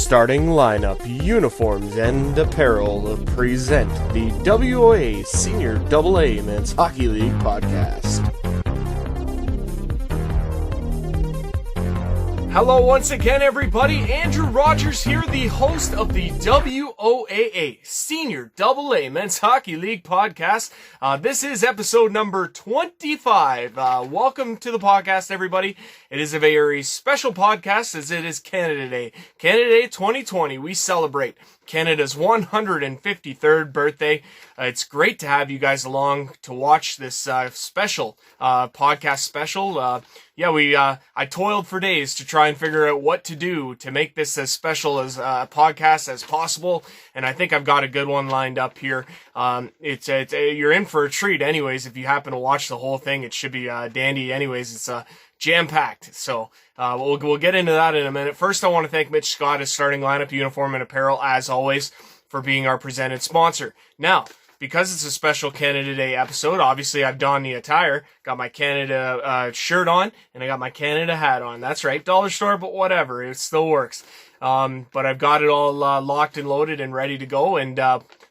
Starting lineup, uniforms, and apparel present the WOA Senior AA Men's Hockey League podcast. Hello once again, everybody. Andrew Rogers here, the host of the WOAA Senior AA Men's Hockey League podcast. This is episode number 25. Welcome to the podcast, everybody. It is a very special podcast as it is Canada Day. Canada Day 2020. We celebrate Canada's 153rd birthday. It's great to have you guys along to watch this special podcast special. I toiled for days to try and figure out what to do to make this as special as a podcast as possible, and I think I've got a good one lined up here. You're in for a treat anyways. If you happen to watch the whole thing, it should be dandy anyways. It's jam-packed, so we'll get into that in a minute. First, I want to thank Mitch Scott as starting lineup, uniform, and apparel, as always, for being our presented sponsor. Now, because it's a special Canada Day episode, obviously I've donned the attire, got my Canada shirt on, and I got my Canada hat on. That's right, dollar store, but whatever, it still works. But I've got it all locked and loaded and ready to go, and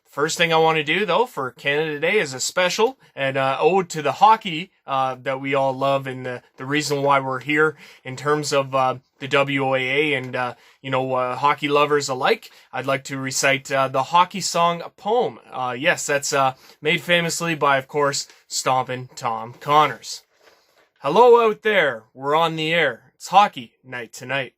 first thing I want to do, though, for Canada Day is a special and ode to the hockey that we all love and the reason why we're here in terms of the WOAA and, hockey lovers alike. I'd like to recite the hockey song poem. Yes, that's made famously by, of course, Stompin' Tom Connors. Hello out there, we're on the air. It's hockey night tonight.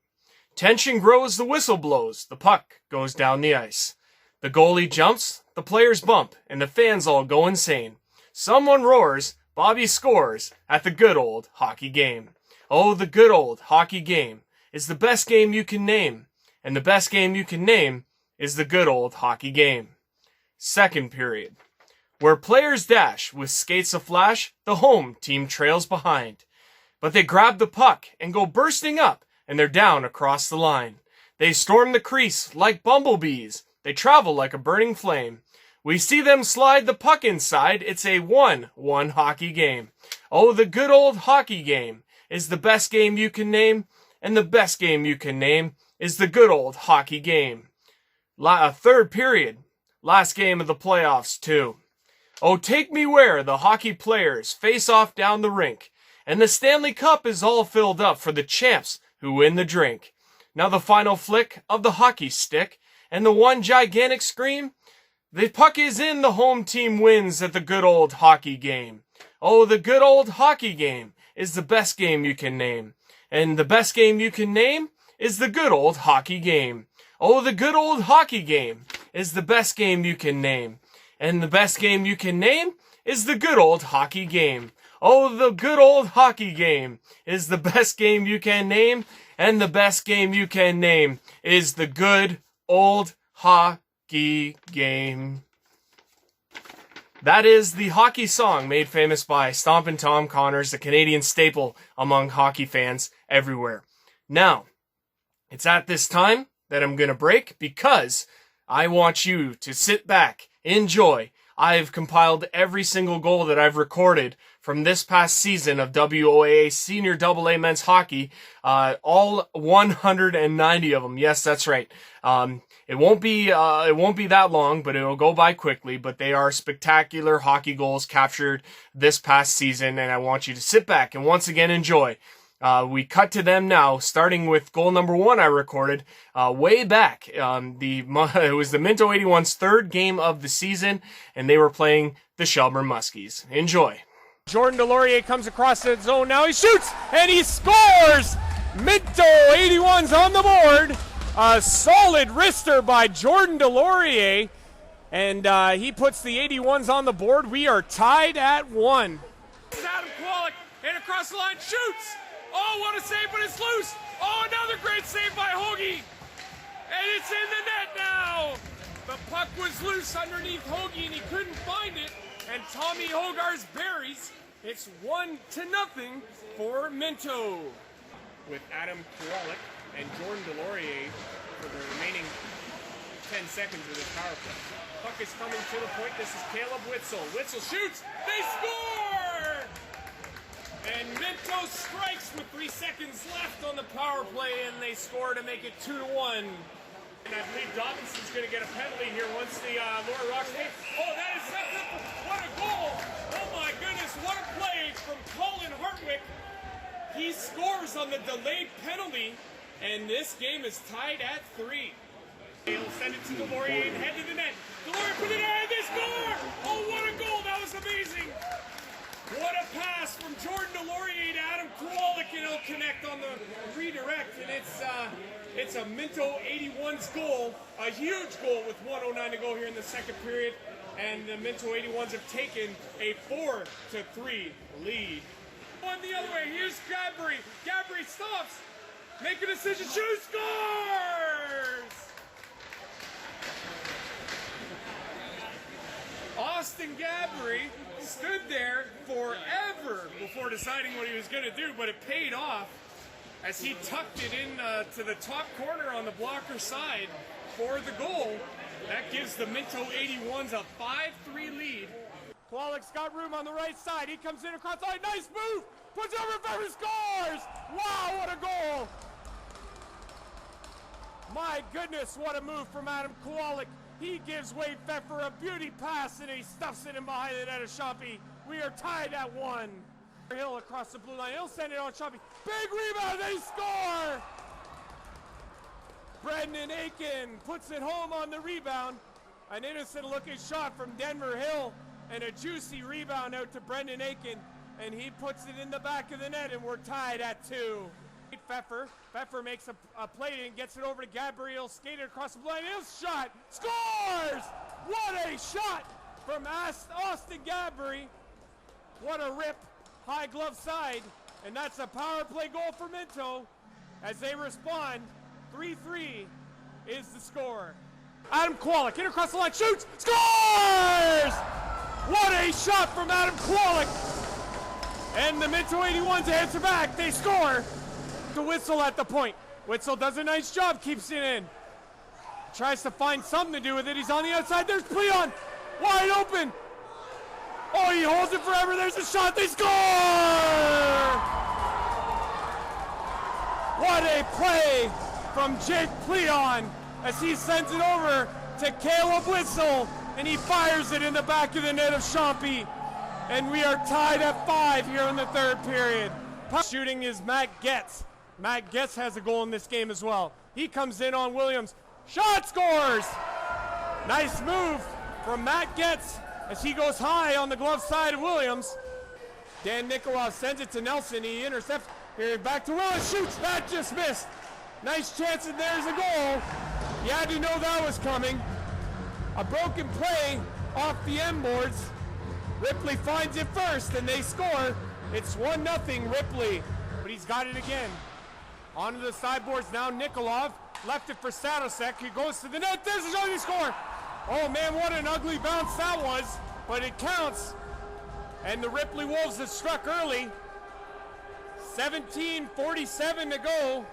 Tension grows, the whistle blows, the puck goes down the ice. The goalie jumps, the players bump, and the fans all go insane. Someone roars, Bobby scores at the good old hockey game. Oh, the good old hockey game is the best game you can name, and the best game you can name is the good old hockey game. Second period, where players dash with skates aflash, the home team trails behind. But they grab the puck and go bursting up, and they're down across the line. They storm the crease like bumblebees. They travel like a burning flame. We see them slide the puck inside. It's a 1-1 hockey game. Oh, the good old hockey game is the best game you can name, and the best game you can name is the good old hockey game. Third period, last game of the playoffs too. Oh, take me where the hockey players face off down the rink, and the Stanley Cup is all filled up for the champs who win the drink. Now the final flick of the hockey stick, and the one gigantic scream, the puck is in, the home team wins at the good old hockey game. Oh, the good old hockey game is the best game you can name. And the best game you can name is the good old hockey game. Oh, the good old hockey game is the best game you can name. And the best game you can name is the good old hockey game. Oh, the good old hockey game is the best game you can name. And the best game you can name is the good old hockey game. That is the hockey song made famous by Stompin' Tom Connors, the Canadian staple among hockey fans everywhere. Now, it's at this time that I'm going to break because I want you to sit back, enjoy. I've compiled every single goal that I've recorded from this past season of WOAA Senior AA Men's Hockey, all 190 of them. Yes, that's right. It won't be that long, but it'll go by quickly. But they are spectacular hockey goals captured this past season, and I want you to sit back and once again enjoy. We cut to them now, starting with goal number 1 I recorded way back. It was the Minto 81's third game of the season, and they were playing the Shelburne Muskies. Enjoy. Jordan Delorier comes across the zone now. He shoots, and he scores! Minto 81's on the board. A solid wrister by Jordan Delorier, and he puts the 81s on the board. We are tied at 1. Adam Kwolek, and across the line, shoots! Oh, what a save, but it's loose! Oh, another great save by Hoagie! And it's in the net now! The puck was loose underneath Hoagie, and he couldn't find it. And Tommy Hogarth buries. It's 1-0 for Minto. With Adam Kwolek and Jordan Delorier for the remaining 10 seconds of this power play. Puck is coming to the point. This is Caleb Witzel. Witzel shoots. They score! And Minto strikes with 3 seconds left on the power play, and they score to make it 2-1. And I believe Dobinson's going to get a penalty here once the Lower Rocks game. Oh, that is set up. What a goal! Oh my goodness, what a play from Colin Hartwick. He scores on the delayed penalty, and this game is tied at 3. He'll send it to Delorier and head to the net. Delorier put it in, they score! Oh, what a goal! That was amazing! What a pass from Jordan Delorier to Adam Kowalik, and he'll connect on the redirect, and it's a Minto 81's goal, a huge goal with 1:09 to go here in the second period, and the Minto 81s have taken a 4-3 lead. One the other way, here's Gabri. Gabri stops, make a decision, shoots, scores! Austin Gabri stood there forever before deciding what he was going to do, but it paid off as he tucked it in to the top corner on the blocker side for the goal. That gives the Minto 81s a 5-3 lead. Kowalik's got room on the right side. He comes in across the line. Nice move! Puts over Pfeffer, scores! Wow, what a goal! My goodness, what a move from Adam Kowalik. He gives Wade Pfeffer a beauty pass and he stuffs it in behind the net of Chompy. We are tied at 1. Hill across the blue line. He'll send it on Chompy. Big rebound, they score! Brendan Aiken puts it home on the rebound. An innocent looking shot from Denver Hill and a juicy rebound out to Brendan Aiken, and he puts it in the back of the net, and we're tied at 2. Pfeffer makes a play and gets it over to Gabriel, skated across the line, he'll shot, scores! What a shot from Austin Gabri. What a rip, high glove side, and that's a power play goal for Minto. As they respond, 3-3 is the score. Adam Kowalik, in across the line, shoots, scores! What a shot from Adam Kowalik! And the Minto 81s answer back, they score! To Witzel at the point. Witzel does a nice job, keeps it in. Tries to find something to do with it. He's on the outside. There's Pleon, wide open. Oh, he holds it forever. There's a shot. They score! What a play from Jake Pleon as he sends it over to Caleb Witzel, and he fires it in the back of the net of Chompy. And we are tied at 5 here in the third period. Shooting is Matt Getz. Matt Getz has a goal in this game as well. He comes in on Williams. Shot, scores! Nice move from Matt Getz as he goes high on the glove side of Williams. Dan Nikolov sends it to Nelson. He intercepts. Here back to Williams. Shoots. That just missed. Nice chance, and there's a goal. You had to know that was coming. A broken play off the end boards. Ripley finds it first, and they score. It's 1-0 Ripley, but he's got it again. Onto the sideboards now, Nikolov. Left it for Sadosek. He goes to the net. There's a shot, he score! Oh man, what an ugly bounce that was, but it counts. And the Ripley Wolves have struck early. 17:47 to go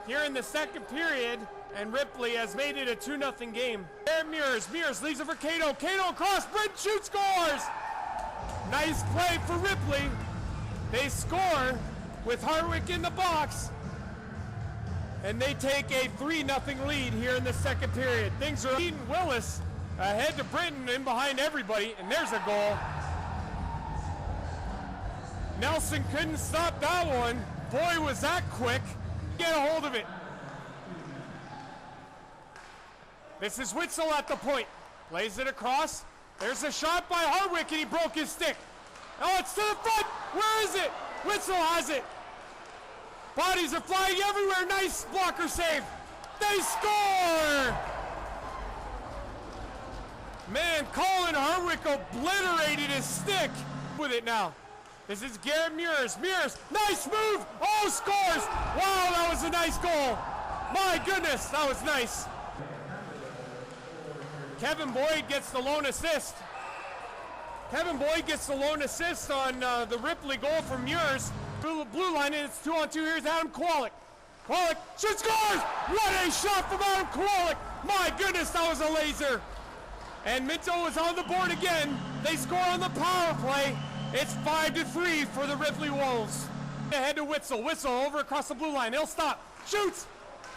here in the second period, and Ripley has made it a 2-0 game. There Mears leaves it for Cato. Cato across, Brent shoots, scores! Nice play for Ripley. They score with Hartwick in the box, and they take a 3-0 lead here in the second period. Things are Eden Willis ahead to Britton in behind everybody, and there's a goal. Nelson couldn't stop that one. Boy, was that quick. Get a hold of it. This is Witzel at the point. Plays it across. There's a shot by Hartwick, and he broke his stick. Oh, it's to the front. Where is it? Witzel has it. Bodies are flying everywhere. Nice blocker save. They score! Man, Colin Hartwick obliterated his stick with it now. This is Garrett Mears. Mears, nice move. Oh, scores. Wow, that was a nice goal. My goodness, that was nice. Kevin Boyd gets the lone assist. Kevin Boyd gets the lone assist on the Ripley goal from Mears. Blue line, and it's 2-on-2. Here's Adam Kowalik. Kowalik shoots, scores! What a shot from Adam Kowalik! My goodness, that was a laser. And Minto is on the board again. They score on the power play. It's 5-3 for the Ripley Wolves. Ahead to Witzel. Witzel over across the blue line. He'll stop. Shoots.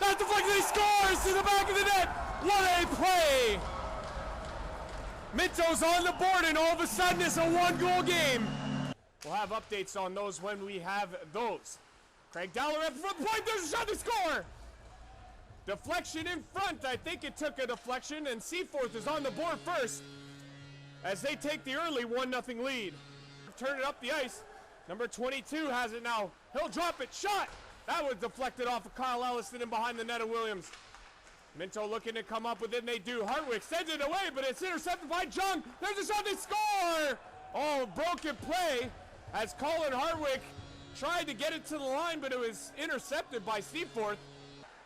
That deflection, he scores to the back of the net. What a play. Minto's on the board, and all of a sudden it's a one-goal game. We'll have updates on those when we have those. Craig Dowler at the front point, there's a shot to score. Deflection in front, I think it took a deflection, and Seaforth is on the board first as they take the early 1-0 lead. Turn it up the ice. Number 22 has it now. He'll drop it, shot. That was deflected off of Kyle Elliston and behind the net of Williams. Minto looking to come up with it, and they do. Hartwick sends it away, but it's intercepted by Jung. There's a shot, they score! Oh, broken play as Colin Hartwick tried to get it to the line, but it was intercepted by Seaforth.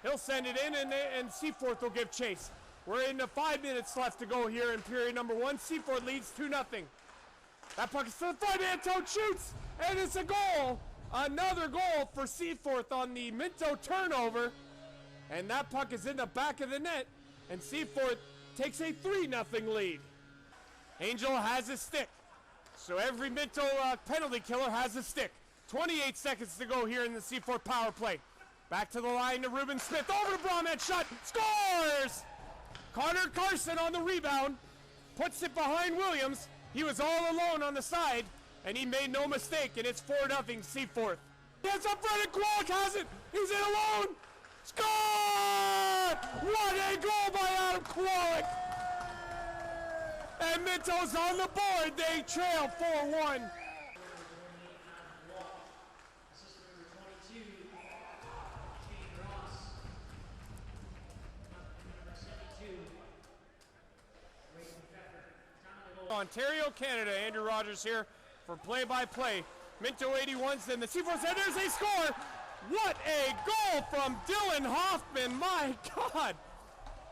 He'll send it in, and Seaforth will give chase. We're in the 5 minutes left to go here in period number 1. Seaforth leads 2-0. That puck is to the front, Antone shoots, and it's a goal! Another goal for Seaforth on the Minto turnover. And that puck is in the back of the net, and Seaforth takes a 3-0 lead. Angel has a stick, so every Minto penalty killer has a stick. 28 seconds to go here in the Seaforth power play. Back to the line to Ruben Smith, over to Bromhead, shot, scores! Connor Carson on the rebound, puts it behind Williams. He was all alone on the side, and he made no mistake, and it's 4-0 Seaforth. Gets up front, and Kwolek has it, he's in alone! Score! What a goal by Adam Kwolek! And Minto's on the board. They trail 4-1. Ontario, Canada. Andrew Rogers here for play-by-play. Minto 81s, and the Seaforth said there's a score! What a goal from Dylan Hoffman, my God!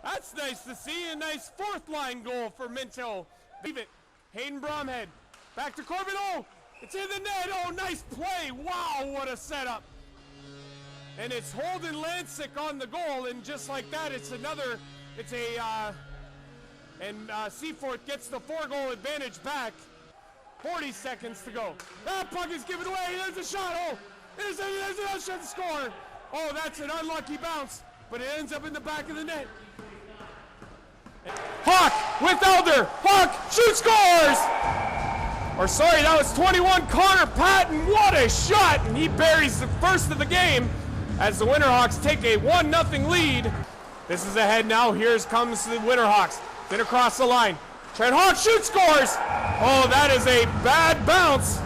That's nice to see, a nice fourth line goal for Minto. Leave it, Hayden Bromhead, back to Corbin, oh, it's in the net, oh, nice play, wow, what a setup. And it's Holden Lancic on the goal, and just like that, Seaforth gets the 4-goal advantage back. 40 seconds to go. That puck is given away, there's a shot, oh! There's another shot to score. Oh, that's an unlucky bounce, but it ends up in the back of the net. Hawk with Elder. Hawk shoots, scores! Or sorry, that was 21, Connor Patton. What a shot! And he buries the first of the game as the Winterhawks take a 1-0 lead. This is ahead now. Here comes the Winterhawks. Then across the line. Trent Hawk shoots, scores! Oh, that is a bad bounce.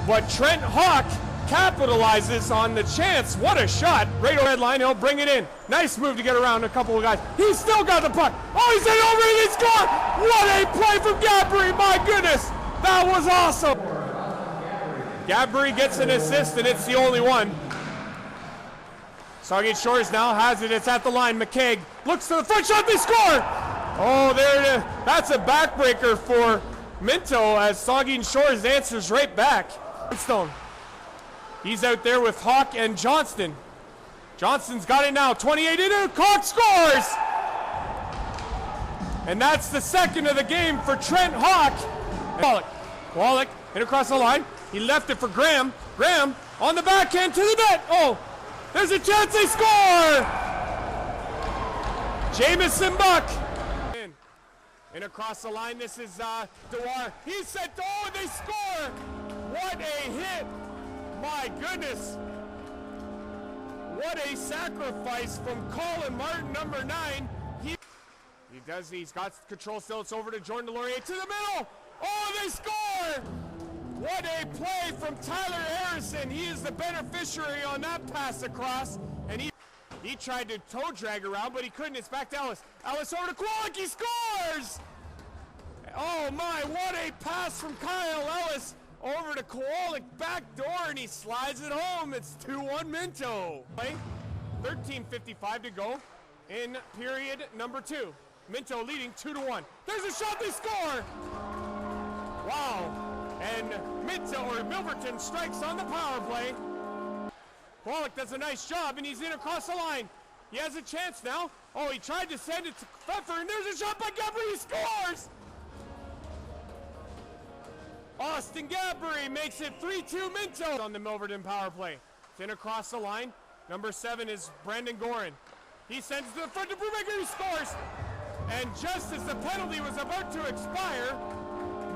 But Trent Hawk capitalizes on the chance. What a shot. Right over the line, he'll bring it in. Nice move to get around a couple of guys. He's still got the puck. Oh, he's in over and he scored! What a play from Gabri, my goodness! That was awesome. Gabri gets an assist, and it's the only one. Sauget Shores now has it. It's at the line. McKaig looks to the front, shot, they score! Oh, there it is. That's a backbreaker for Minto as Sauget Shores answers right back. Stone. He's out there with Hawk and Johnston. Johnston's got it now. 28 into Cox scores! And that's the second of the game for Trent Hawk. Kwolek in across the line. He left it for Graham. Graham on the backhand to the net. Oh, there's a chance they score! Jamison Buck. In across the line, this is Dewar. He said, oh, they score! What a hit! My goodness! What a sacrifice from Colin Martin, number 9. He's got control still. It's over to Jordan Delorier to the middle. Oh, they score! What a play from Tyler Harrison. He is the beneficiary on that pass across. And he tried to toe drag around, but he couldn't. It's back to Ellis. Ellis over to Kwolek. He scores! Oh my, what a pass from Kyle Ellis. Over to Kwolek, back door, and he slides it home. It's 2-1 Minto. 13:55 to go in period number 2. Minto leading 2-1. There's a shot, they score! Wow. And Milverton strikes on the power play. Kwolek does a nice job, and he's in across the line. He has a chance now. Oh, he tried to send it to Pfeffer, and there's a shot by Gabri, he scores! Austin Gabri makes it 3-2 Minto on the Milverton power play. Then across the line, number 7 is Brandon Gorin. He sends to the front to Brubaker, he scores! And just as the penalty was about to expire,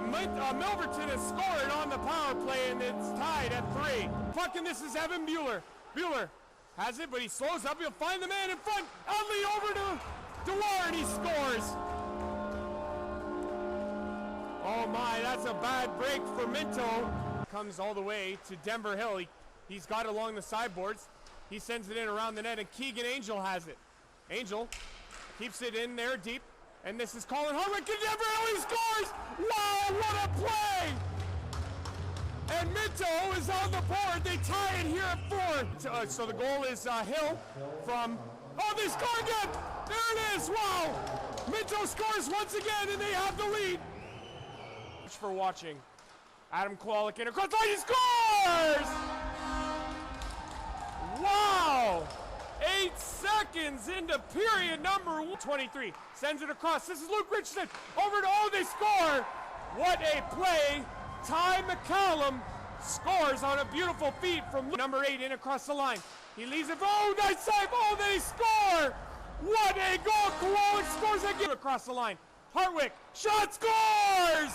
Milverton has scored on the power play, and it's tied at 3. Fucking this is Evan Bueller. Bueller has it, but he slows up. He'll find the man in front. Utley over to Woaa, and he scores. Oh my, that's a bad break for Minto. Comes all the way to Denver Hill. He's got it along the sideboards. He sends it in around the net, and Keegan Angel has it. Angel keeps it in there deep, and this is Colin Hardwick. And Denver Hill, he scores! Wow, what a play! And Minto is on the board. They tie it here at 4. So the goal is Hill from... Oh, they score again! There it is! Wow! Minto scores once again, and they have the lead. Thanks for watching. Adam Kowalik in across the line, he scores! Wow! 8 seconds into period number 23. Sends it across. This is Luke Richardson. Over to, oh, they score! What a play! Ty McCallum scores on a beautiful feed from number 8 in across the line. He leaves it. Oh, nice save! Oh, they score! What a goal! Kowalik scores again across the line. Hardwick, shot, scores!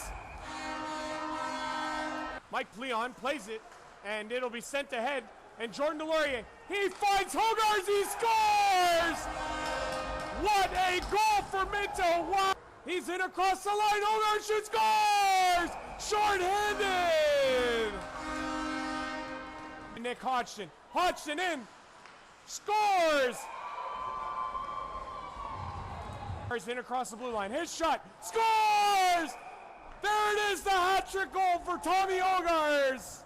Mike Pleon plays it, and it'll be sent ahead. And Jordan Delorier, he finds Hogarth, he scores! What a goal for Minto! Wow! He's in across the line, Hogarth shoots, scores! Short-handed! Nick Hodgson, Hodgson in, scores! He's in across the blue line, his shot, scores! There it is, the hat-trick goal for Tommy Hogarth!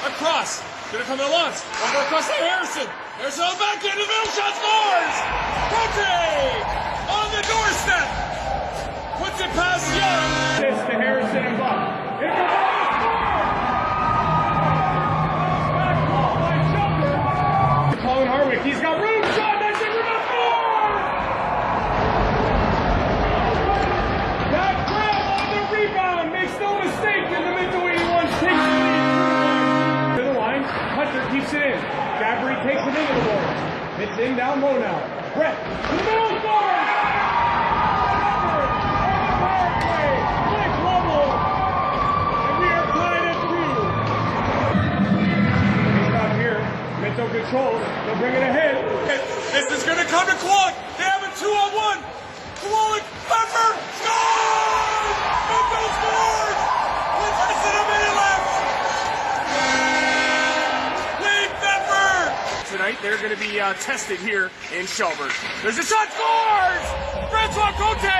across. Gonna come to the launch. Over across to Harrison. Harrison on the back end of the middle shot scores! Cote on the doorstep. Puts it past Young. This to Harrison and Buck. Here comes Colin Harwick. He's got room. Shot. That's it. We're not score. That grab on the rebound makes no mistake in the mid-to-81 takes the lead to the line. Hunter keeps it in. Gabry takes it into the board. It's in down low now. Brett to the middle score. Minto controls. They'll bring it ahead. This is going to come to Kwolek. They have a 2-on-1. Kwolek, Pfeffer, scores! Minto scores! With less than a minute left. Wade Pfeffer. Tonight they're going to be tested here in Shelburne. There's a shot. Scores! Francois Cote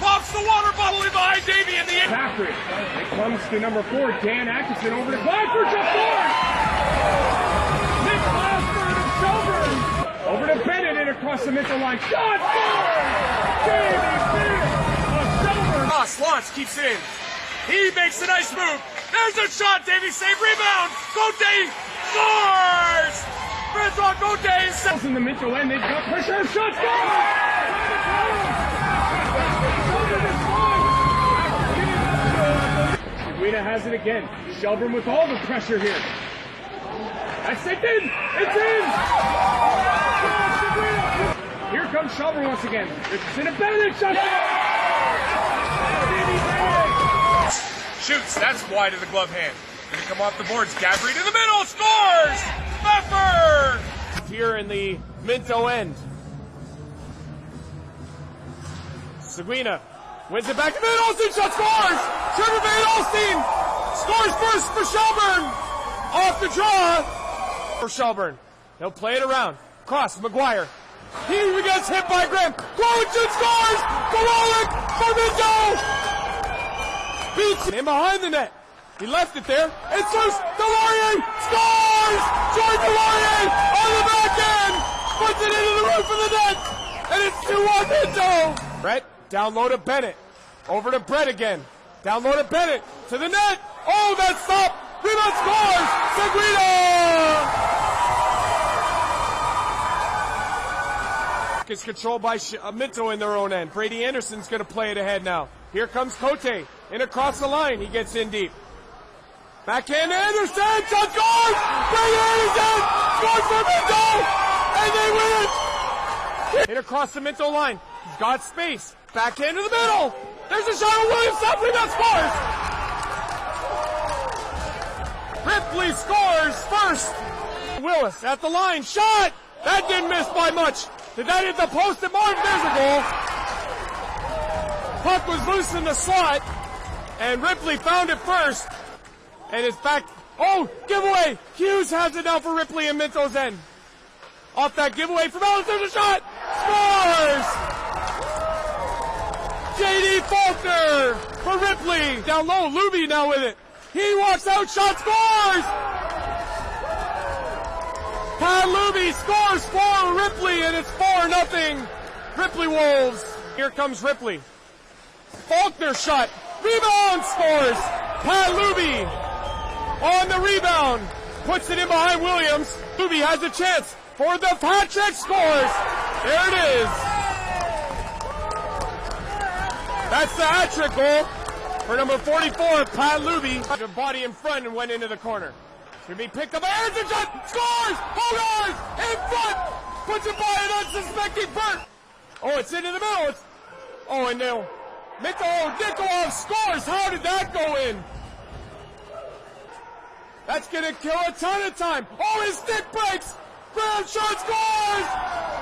pops the water bottle in behind Davey in the end. Patrick. It comes to number 4, Dan Atkinson over to Clyde for shot. Scores! Over to Bennett and across the middle line. Shot! Davey Bennett of Shelburne. Ross launch keeps it in. He makes a nice move. There's a shot. Davey save rebound. Cote scores! Francois Cote in the Mitchell end. They've got pressure. Shot Seguina has it again. Shelburne with all the pressure here. That's it in! It's in! Here comes Shelburne once again. It's in a Bennett shot! Shoots, that's wide of the glove hand. Gonna come off the boards. Gabry to the middle, scores! Pfeffer! Here in the Minto end. Seguina wins it back to mid. Olsen shot scores! Trevor Van Olsen scores first for Shelburne! Off the draw! For Shelburne. They'll play it around. Cross, McGuire. He gets hit by Graham. Glowichin scores! Kowalik for Minto! Beats him behind the net. He left it there. And Zeus Delorier scores! George Delorier on the back end! Puts it into the roof of the net! And it's 2-1 Minto! Brett, down low to Bennett. Over to Brett again. Down low to Bennett. To the net. Oh, that's stopped! Rebound scores! Seguina! Is controlled by Minto in their own end. Brady Anderson's going to play it ahead now. Here comes Cote in across the line. He gets in deep. Backhand Anderson. Shot scores! Brady Anderson scores for Minto! And they win it! In across the Minto line. He's got space. Backhand to the middle. There's a shot of Williams. Stop. Rebound scores! Ripley scores first. Willis at the line. Shot! That didn't miss by much. Did that hit the post and Martin? There's a goal. Puck was loose in the slot, and Ripley found it first. And it's back. Oh, giveaway. Hughes has it now for Ripley and Minto's end. Off that giveaway from Ellis. There's a shot. Scores! J.D. Faulkner for Ripley. Down low. Luby now with it. He walks out. Shot scores! Pat Luby scores for Ripley, and it's 4-0. Ripley Wolves. Here comes Ripley. Faulkner shot. Rebound scores. Pat Luby on the rebound. Puts it in behind Williams. Luby has a chance for the hat trick. Scores. There it is. That's the hat trick goal for number 44, Pat Luby. The body in front and went into the corner. Gonna be picked up by Anderson. Shot. Scores. Hold on. In front. Puts it by an unsuspecting Burt. Oh, it's into the middle. And now Nikolov scores. How did that go in? That's gonna kill a ton of time. Oh, his stick breaks. Graham shot scores.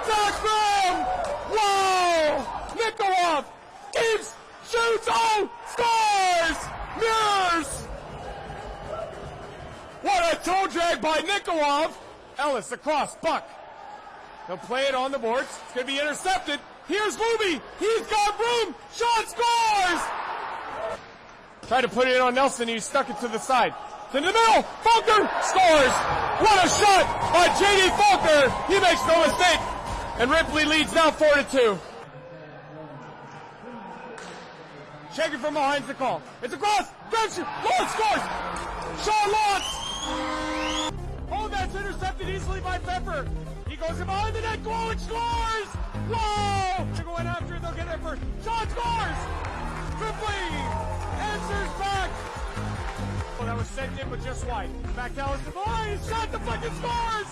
Zach Graham. Wow. Nikolov keeps, shoots. Oh, scores. Mirrors. What a toe drag by Nikolov. Ellis across, Buck. They'll play it on the boards. It's going to be intercepted. Here's Luby. He's got room. Shot scores. Tried to put it on Nelson. He stuck it to the side. To the middle. Faulkner scores. What a shot by J.D. Faulkner. He makes no mistake. And Ripley leads now 4-2. Shaking from behind the call. It's across. Lawrence scores. Sean Lawrence. Oh, that's intercepted easily by Pepper. He goes in behind the net. Glowing scores. Whoa! They're going after it. They'll get there first. Sean scores. Ripley answers back. Oh, that was sent in, but just wide. Back Dallas to the line. Shot deflected. Scores.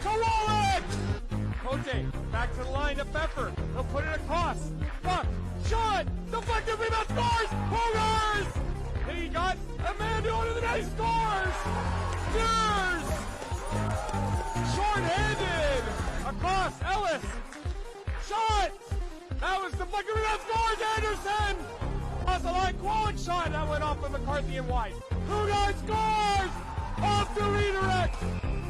Kowalik. Cote back to the line to Pepper. He'll put it across. Fuck. Shot! Deflected rebound scores! Holders! And he got Amanda under the net. He scores! Cheers! Short-handed! Across Ellis! Shot! That was deflected rebound scores! Anderson! Across the line, quality shot! That went off of McCarthy and White. Kudai scores! Off the redirect!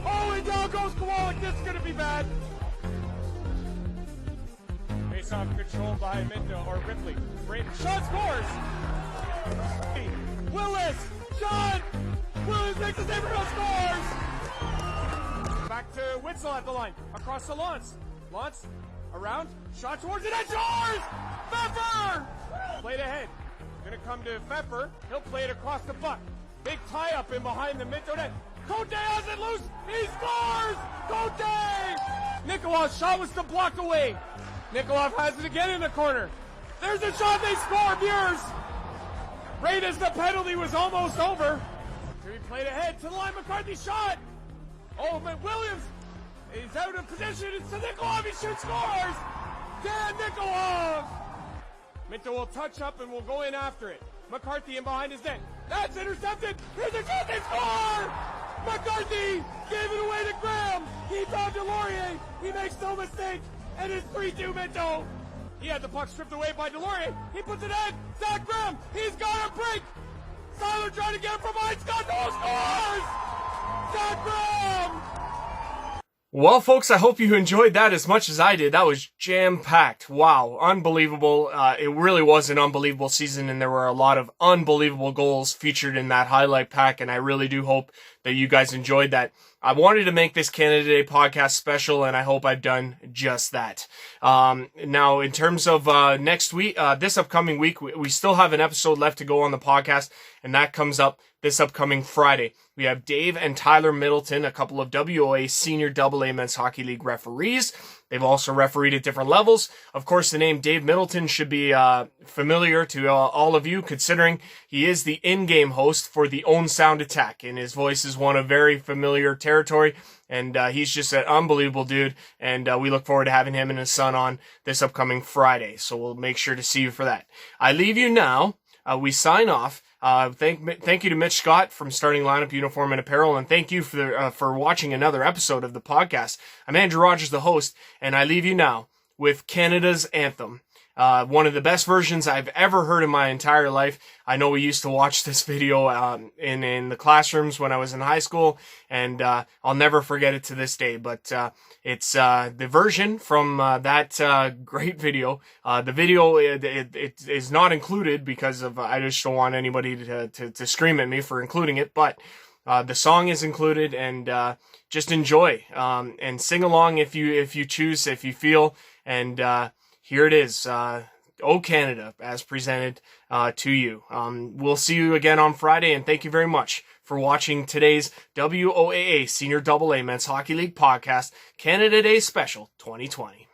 Oh, and down goes Kowalik. This is going to be bad. Face-off controlled by Minto or Ripley. Great shot scores. Willis, shot. Willis makes the save. Scores. Back to Witzel at the line. Across to Lance. Lance around. Shot towards the net. Scores. Pfeffer. Played ahead. Gonna come to Pfeffer. He'll play it across the buck. Big tie-up in behind the Minto net. Cote has it loose. He scores. Cote. Nikolaw's shot was still blocked away. Nikolov has it again in the corner. There's a shot, they score, Muirs! Right as the penalty was almost over. So he played ahead to the line, McCarthy shot! Oh, but Williams is out of position, it's to Nikolov, he shoots, scores! Dan Nikolov! Minto will touch up and will go in after it. McCarthy in behind his net. That's intercepted! Here's a shot, they score! McCarthy gave it away to Graham! He found Delorier, he makes no mistake! And it's 3-2 Minto. He had the puck stripped away by Delorier. He puts it in. Zach Graham. He's got a break. Seiler trying to get him from behind. Scott Noel scores. Zach Graham. Well, folks, I hope you enjoyed that as much as I did. That was jam-packed. Wow. Unbelievable. It really was an unbelievable season, and there were a lot of unbelievable goals featured in that highlight pack, and I really do hope that you guys enjoyed that. I wanted to make this Canada Day podcast special, and I hope I've done just that. Now, in terms of next week, this upcoming week, we still have an episode left to go on the podcast, and that comes up this upcoming Friday. We have Dave and Tyler Middleton, a couple of WOA Senior AA Men's Hockey League referees. They've also refereed at different levels. Of course, the name Dave Middleton should be familiar to all of you, considering he is the in-game host for the Own Sound Attack, and his voice is one of very familiar territory, and he's just an unbelievable dude, and we look forward to having him and his son on this upcoming Friday, so we'll make sure to see you for that. I leave you now. We sign off. Thank you to Mitch Scott from Starting Lineup Uniform and Apparel, and thank you for watching another episode of the podcast. I'm Andrew Rogers, the host, and I leave you now with Canada's Anthem. One of the best versions I've ever heard in my entire life. I know we used to watch this video in the classrooms when I was in high school, and I'll never forget it to this day. But it's the version from that great video. The video it is not included because of I just don't want anybody to scream at me for including it. But the song is included, and just enjoy and sing along if you choose, if you feel, and here it is, O Canada, as presented to you. We'll see you again on Friday, and thank you very much for watching today's WOAA Senior AA Men's Hockey League podcast, Canada Day Special 2020.